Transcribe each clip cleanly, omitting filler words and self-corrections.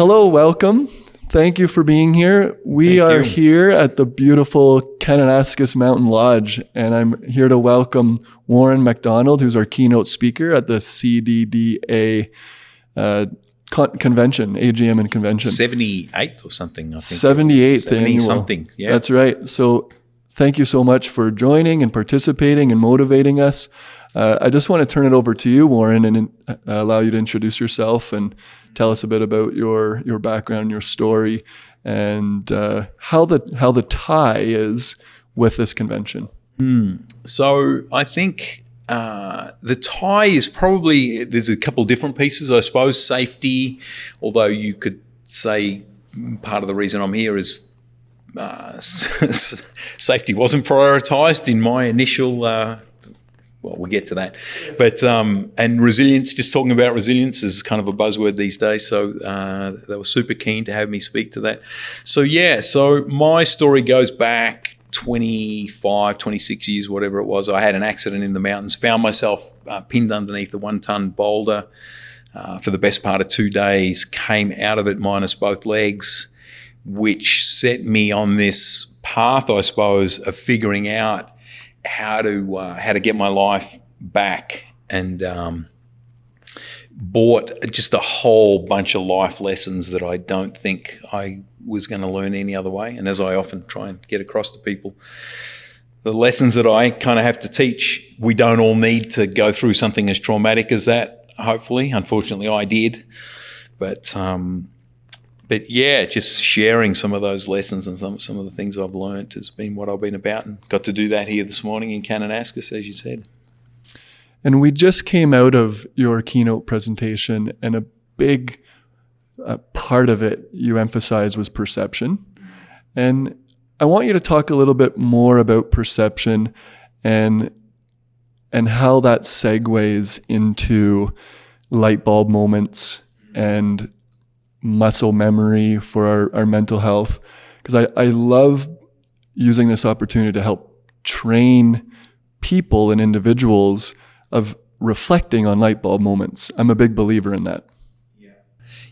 Hello, welcome. Thank you for being here. We are here at the beautiful Kananaskis Mountain Lodge, and I'm here to welcome Warren Macdonald, who's our keynote speaker at the CDDA Convention, AGM and Convention. 78th or something, I think. 78th annual. Something, yeah. That's right. So thank you so much for joining and participating and motivating us. I just want to turn it over to you, Warren, and allow you to introduce yourself and tell us a bit about your background, your story, and how the tie is with this convention. So I think the tie is probably, there's a couple different pieces, I suppose. Safety, although you could say part of the reason I'm here is safety wasn't prioritized in my initial well, we'll get to that. But, and resilience, just talking about resilience is kind of a buzzword these days. So they were super keen to have me speak to that. So yeah, so my story goes back 25, 26 years, whatever it was. I had an accident in the mountains, found myself pinned underneath a 1-ton boulder for the best part of 2 days, came out of it minus both legs, which set me on this path, I suppose, of figuring out how to get my life back, and bought just a whole bunch of life lessons that I don't think I was going to learn any other way. And as I often try and get across to people, the lessons that I kind of have to teach, we don't all need to go through something as traumatic as that, hopefully. Unfortunately, I did. But yeah, just sharing some of those lessons and some of the things I've learned has been what I've been about, and got to do that here this morning in Kananaskis, as you said. And we just came out of your keynote presentation, and a big part of it you emphasized was perception. And I want you to talk a little bit more about perception and how that segues into light bulb moments and muscle memory for our mental health, because I love using this opportunity to help train people and individuals of reflecting on light bulb moments. I'm a big believer in that.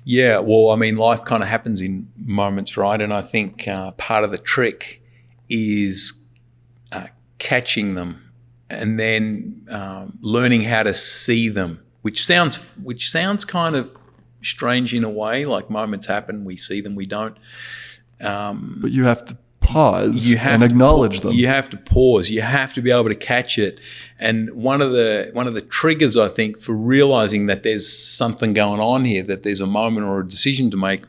Yeah, well, I mean, life kind of happens in moments, right? And I think part of the trick is catching them and then learning how to see them, which sounds kind of strange in a way. Like, moments happen, we see them, we don't. But you have to pause and acknowledge them. You have to pause. You have to be able to catch it. And one of the triggers, I think, for realizing that there's something going on here, that there's a moment or a decision to make,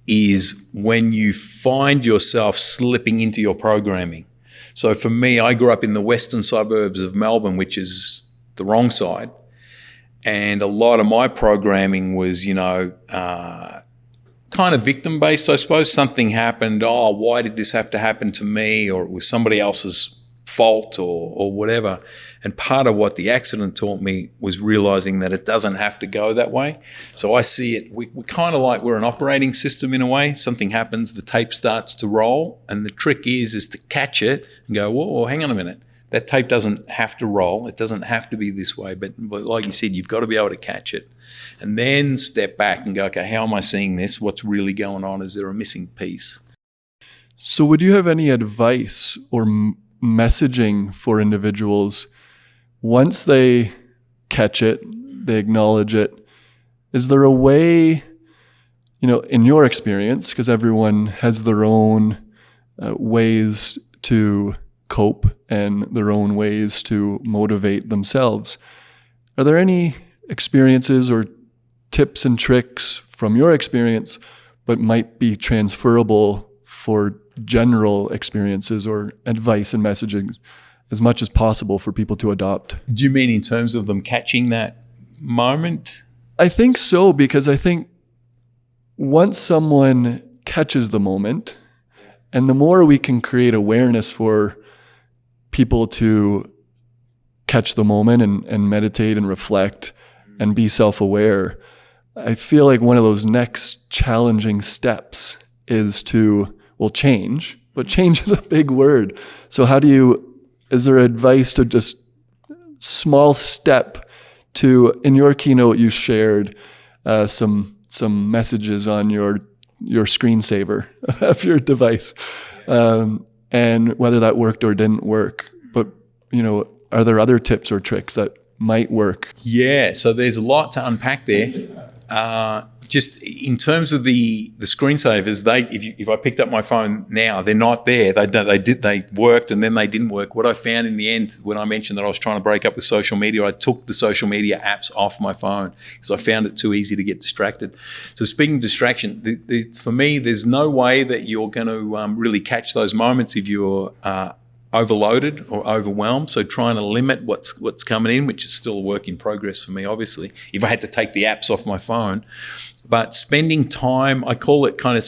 is when you find yourself slipping into your programming. So for me, I grew up in the western suburbs of Melbourne, which is the wrong side. And a lot of my programming was, kind of victim-based, I suppose. Something happened, why did this have to happen to me? Or it was somebody else's fault or whatever. And part of what the accident taught me was realizing that it doesn't have to go that way. So I see it, we kind of like we're an operating system in a way. Something happens, the tape starts to roll, and the trick is to catch it and go, whoa, hang on a minute. That tape doesn't have to roll. It doesn't have to be this way. But like you said, you've got to be able to catch it. And then step back and go, okay, how am I seeing this? What's really going on? Is there a missing piece? So would you have any advice or messaging for individuals once they catch it, they acknowledge it? Is there a way, in your experience, because everyone has their own ways to cope and their own ways to motivate themselves, are there any experiences or tips and tricks from your experience but might be transferable for general experiences or advice and messaging as much as possible for people to adopt? Do you mean in terms of them catching that moment? I think so, because I think once someone catches the moment, and the more we can create awareness for people to catch the moment and meditate and reflect and be self-aware, I feel like one of those next challenging steps is to, change, but change is a big word. So is there advice to just small step to, in your keynote you shared some some messages on your screensaver of your device, and whether that worked or didn't work. But, are there other tips or tricks that might work? Yeah, so there's a lot to unpack there. Just in terms of the screensavers, if I picked up my phone now, they're not there. They worked and then they didn't work. What I found in the end, when I mentioned that I was trying to break up with social media, I took the social media apps off my phone because I found it too easy to get distracted. So speaking of distraction, for me, there's no way that you're going to really catch those moments if you're overloaded or overwhelmed. So trying to limit what's coming in, which is still a work in progress for me, obviously, if I had to take the apps off my phone. But spending time, I call it kind of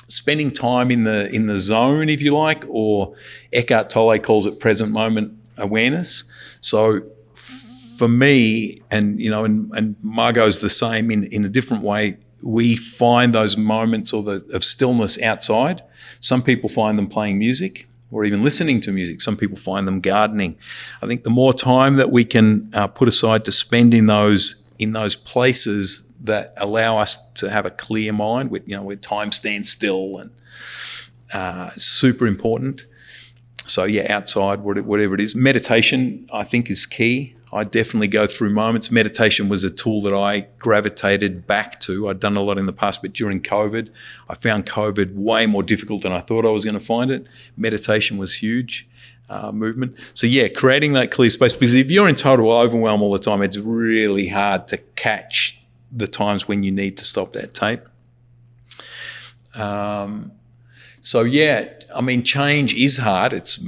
spending time in the zone, if you like, or Eckhart Tolle calls it present moment awareness. So for me, and Margot's the same in a different way, we find those moments of stillness outside. Some people find them playing music or even listening to music. Some people find them gardening. I think the more time that we can put aside to spend in those places that allow us to have a clear mind, where time stands still, and super important. So yeah, outside, whatever it is. Meditation, I think, is key. I definitely go through moments. Meditation was a tool that I gravitated back to. I'd done a lot in the past, but during COVID, I found COVID way more difficult than I thought I was going to find it. Meditation was huge. Movement. So yeah, creating that clear space, because if you're in total overwhelm all the time, it's really hard to catch the times when you need to stop that tape. So yeah, change is hard. It's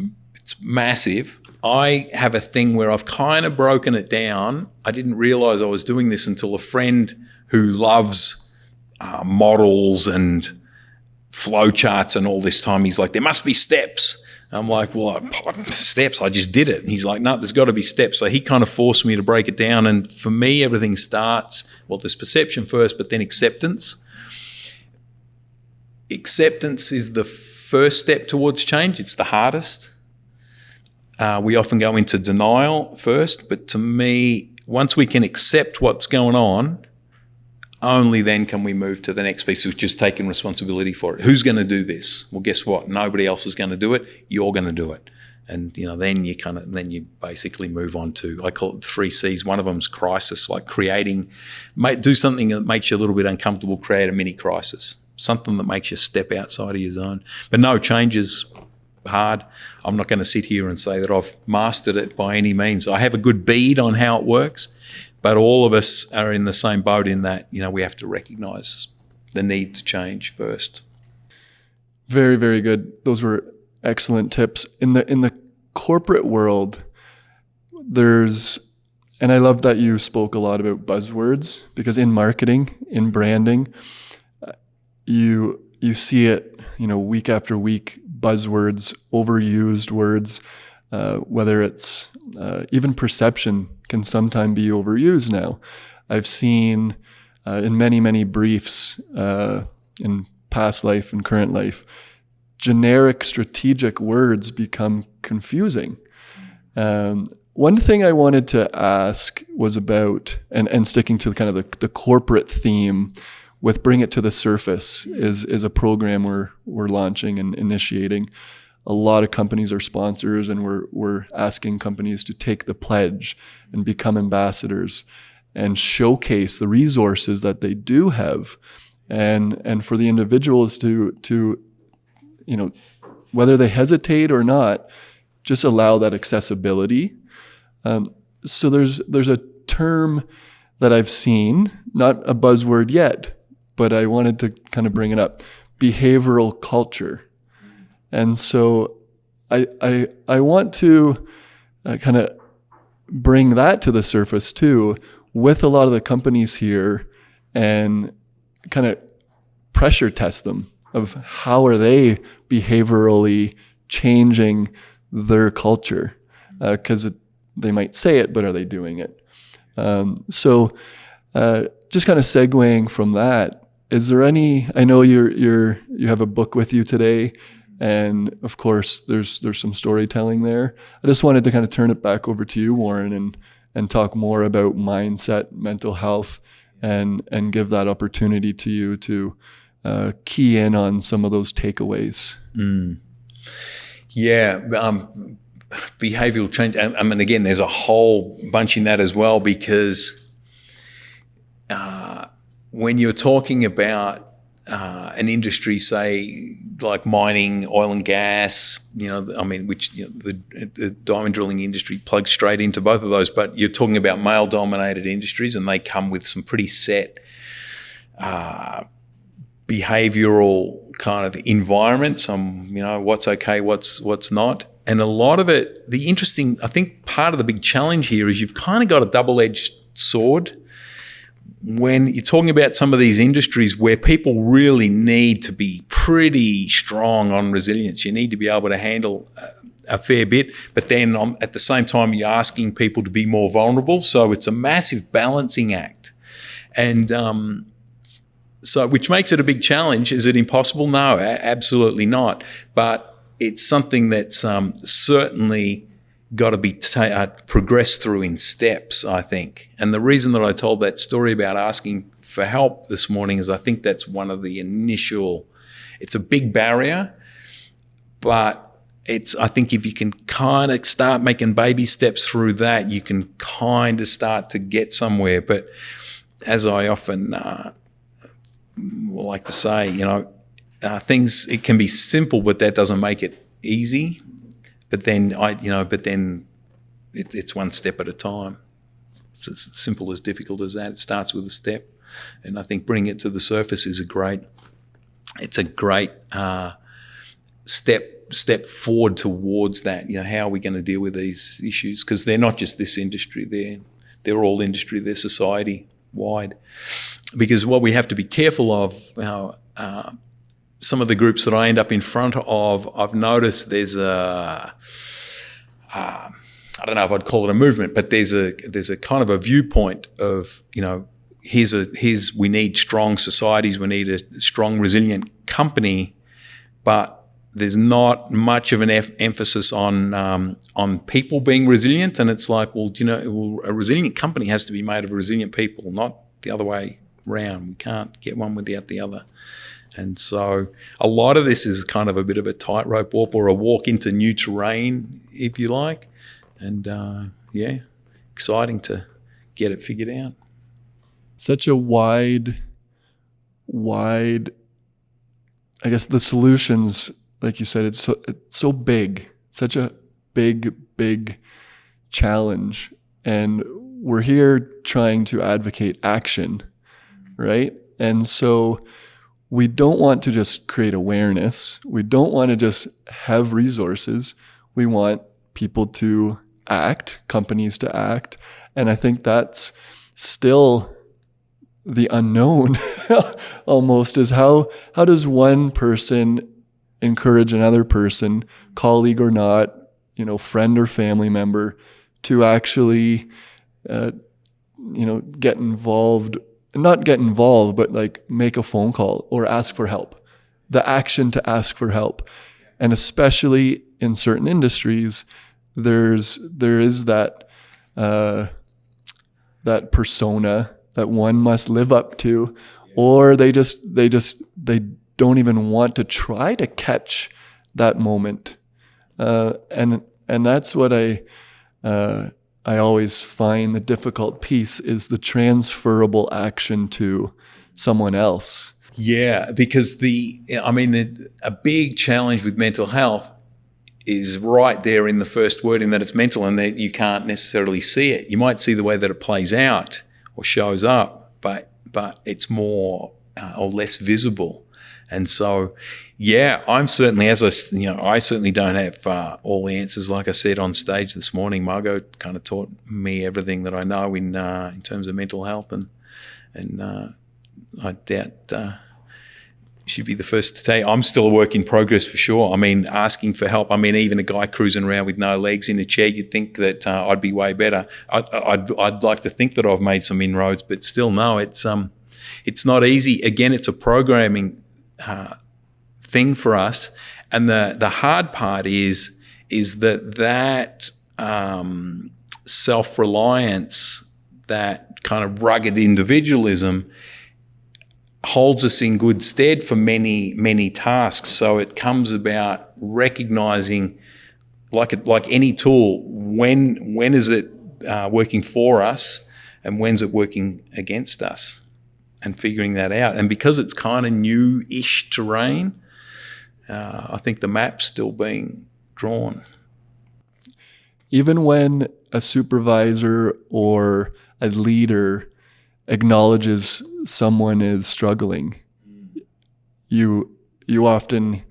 massive. I have a thing where I've kind of broken it down. I didn't realize I was doing this until a friend who loves models and flow charts and all this time, he's like, there must be steps. I'm like, well, steps, I just did it. And he's like, no, there's got to be steps. So he kind of forced me to break it down. And for me, everything starts, there's perception first, but then acceptance. Acceptance is the first step towards change. It's the hardest. We often go into denial first, but to me, once we can accept what's going on, only then can we move to the next piece, which is taking responsibility for it. Who's going to do this? Well, guess what? Nobody else is going to do it. You're going to do it. And then you basically move on to, I call it 3 C's. One of them is crisis, like do something that makes you a little bit uncomfortable, create a mini crisis, something that makes you step outside of your zone. But no, change is hard. I'm not going to sit here and say that I've mastered it by any means. I have a good bead on how it works. But all of us are in the same boat in that, we have to recognize the need to change first. Very, very good. Those were excellent tips. In the corporate world, and I love that you spoke a lot about buzzwords, because in marketing, in branding, you see it, week after week, buzzwords, overused words, whether it's even perception can sometimes be overused now. I've seen in many, many briefs in past life and current life, generic strategic words become confusing. One thing I wanted to ask was about, and sticking to kind of the corporate theme with Bring It to the Surface is a program we're launching and initiating. A lot of companies are sponsors, and we're asking companies to take the pledge and become ambassadors and showcase the resources that they do have, and for the individuals to whether they hesitate or not, just allow that accessibility. So there's a term that I've seen, not a buzzword yet, but I wanted to kind of bring it up: behavioral culture. And so I want to kind of bring that to the surface too, with a lot of the companies here, and kind of pressure test them of how are they behaviorally changing their culture, because they might say it, but are they doing it? So just kind of segueing from that, is there any? I know you have a book with you today. And of course, there's some storytelling there. I just wanted to kind of turn it back over to you, Warren, and talk more about mindset, mental health, and give that opportunity to you to key in on some of those takeaways. Yeah, behavioral change. I mean, again, there's a whole bunch in that as well, because when you're talking about an industry, say like mining, oil and gas, which the diamond drilling industry plugs straight into both of those. But you're talking about male-dominated industries, and they come with some pretty set behavioral kind of environments. What's okay, what's not. And a lot of it, I think part of the big challenge here is you've kind of got a double-edged sword when you're talking about some of these industries where people really need to be pretty strong on resilience. You need to be able to handle a fair bit, but then at the same time, you're asking people to be more vulnerable. So it's a massive balancing act. And so which makes it a big challenge. Is it impossible? No, absolutely not. But it's something that's certainly got to be progressed through in steps, I think. And the reason that I told that story about asking for help this morning is I think that's one of the initial, it's a big barrier, but I think if you can kind of start making baby steps through that, you can kind of start to get somewhere. But as I often like to say, things, it can be simple, but that doesn't make it easy. But then it's one step at a time. It's as simple as difficult as that. It starts with a step, and I think bringing it to the surface is a great step forward towards that. How are we going to deal with these issues? Because they're not just this industry; they're all industry. They're society wide. Because what we have to be careful of. Some of the groups that I end up in front of, I've noticed there's I don't know if I'd call it a movement, but there's a kind of a viewpoint of, here's we need strong societies, we need a strong, resilient company, but there's not much of an emphasis on people being resilient. And it's like, well, a resilient company has to be made of resilient people, not the other way around. We can't get one without the other. And so a lot of this is kind of a bit of a tightrope walk, or a walk into new terrain, if you like. And exciting to get it figured out. Such a wide, I guess the solutions, like you said, it's so big, such a big challenge. And we're here trying to advocate action, right? And so we don't want to just create awareness. We don't want to just have resources. We want people to act, companies to act. And I think that's still the unknown almost, is how does one person encourage another person, colleague or not, friend or family member, to actually get involved. Not get involved, but like make a phone call or ask for help. The action to ask for help. And especially in certain industries, there is that persona that one must live up to, or they don't even want to try to catch that moment. And that's what I always find the difficult piece, is the transferable action to someone else. Yeah, because a big challenge with mental health is right there in the first word, in that it's mental and that you can't necessarily see it. You might see the way that it plays out or shows up, but it's more or less visible. And so, I'm certainly, I certainly don't have all the answers. Like I said on stage this morning, Margot kind of taught me everything that I know in terms of mental health, and I doubt she'd be the first to tell you I'm still a work in progress for sure. I mean, asking for help. I mean, even a guy cruising around with no legs in a chair, you'd think that I'd be way better. I'd like to think that I've made some inroads, but still, no, it's not easy. Again, it's a programming thing for us, and the hard part is that self-reliance, that kind of rugged individualism holds us in good stead for many, many tasks. So it comes about recognizing, like any tool, when is it working for us and when's it working against us, and figuring that out. And because it's kind of new-ish terrain, I think the map's still being drawn. Even when a supervisor or a leader acknowledges someone is struggling, you often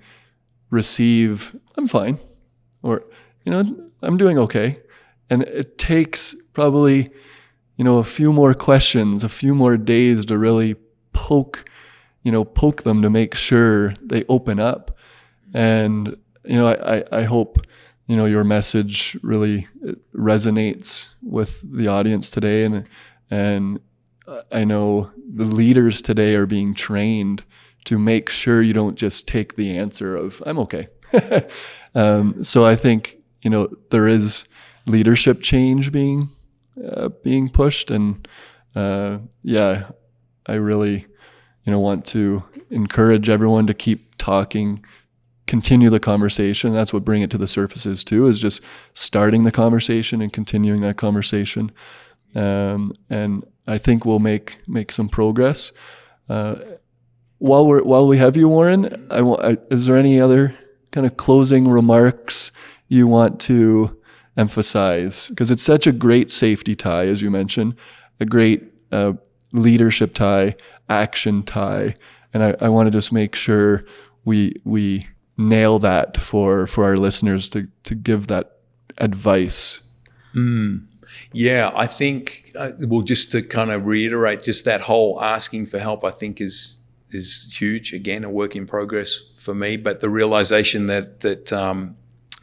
receive, "I'm fine," or, "I'm doing okay." And it takes probably, a few more questions, a few more days to really poke them to make sure they open up. And, I hope, your message really resonates with the audience today. And I know the leaders today are being trained to make sure you don't just take the answer of, "I'm okay." So I think, there is leadership change being pushed. And I really, want to encourage everyone to keep talking, continue the conversation. That's what Bring It to the Surface is too, is just starting the conversation and continuing that conversation. And I think we'll make some progress. While we have you, Warren, is there any other kind of closing remarks you want to emphasize? Because it's such a great safety tie, as you mentioned, a great leadership tie, action tie, and I want to just make sure we nail that for our listeners to give that advice. Yeah, I think, just to kind of reiterate, just that whole asking for help, I think is huge. Again, a work in progress for me, but the realization that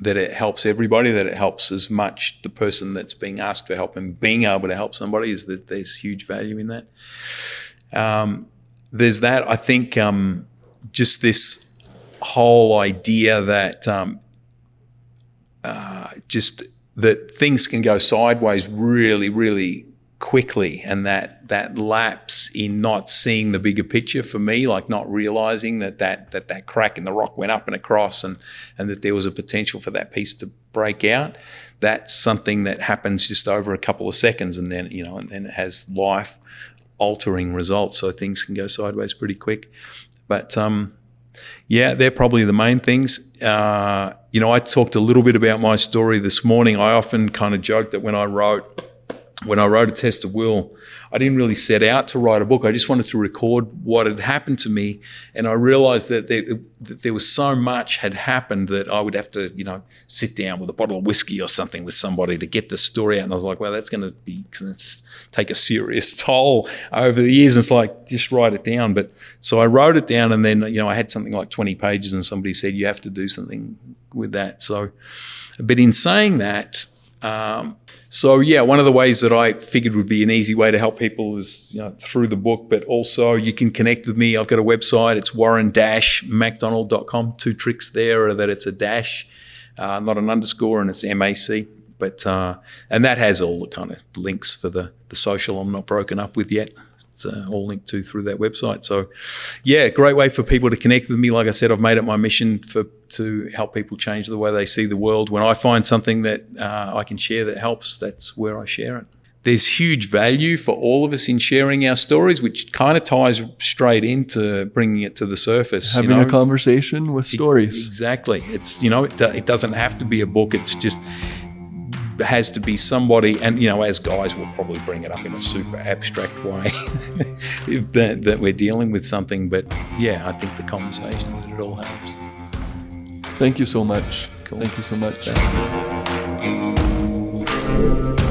it helps everybody, that it helps as much the person that's being asked for help and being able to help somebody, is that there's huge value in that. There's that. I think just this whole idea that just that things can go sideways really, really quickly, and that lapse in not seeing the bigger picture for me, like not realizing that crack in the rock went up and across, and that there was a potential for that piece to break out. That's something that happens just over a couple of seconds, and then it has life altering results. So things can go sideways pretty quick. But they're probably the main things. I talked a little bit about my story this morning. I often kind of joke that when I wrote A Test of Will, I didn't really set out to write a book. I just wanted to record what had happened to me. And I realized that there was so much had happened that I would have to, sit down with a bottle of whiskey or something with somebody to get the story out. And I was like, well, that's going to take a serious toll over the years. And it's like, just write it down. But so I wrote it down, and then, I had something like 20 pages, and somebody said, you have to do something with that. So, but in saying that, one of the ways that I figured would be an easy way to help people is, through the book, but also you can connect with me. I've got a website. It's warren-macdonald.com. 2 tricks there are that it's a dash, not an underscore, and it's MAC. But and that has all the kind of links for the social I'm not broken up with yet. It's all linked through that website. So, great way for people to connect with me. Like I said, I've made it my mission to help people change the way they see the world. When I find something that I can share that helps, that's where I share it. There's huge value for all of us in sharing our stories, which kind of ties straight into bringing it to the surface. Having a conversation with stories. Exactly. It's, it doesn't have to be a book. It's just has to be somebody, and as guys we'll probably bring it up in a super abstract way that we're dealing with something, but I think the conversation that it all helps. Thank you so much. Cool. Thank you so much. Thank you.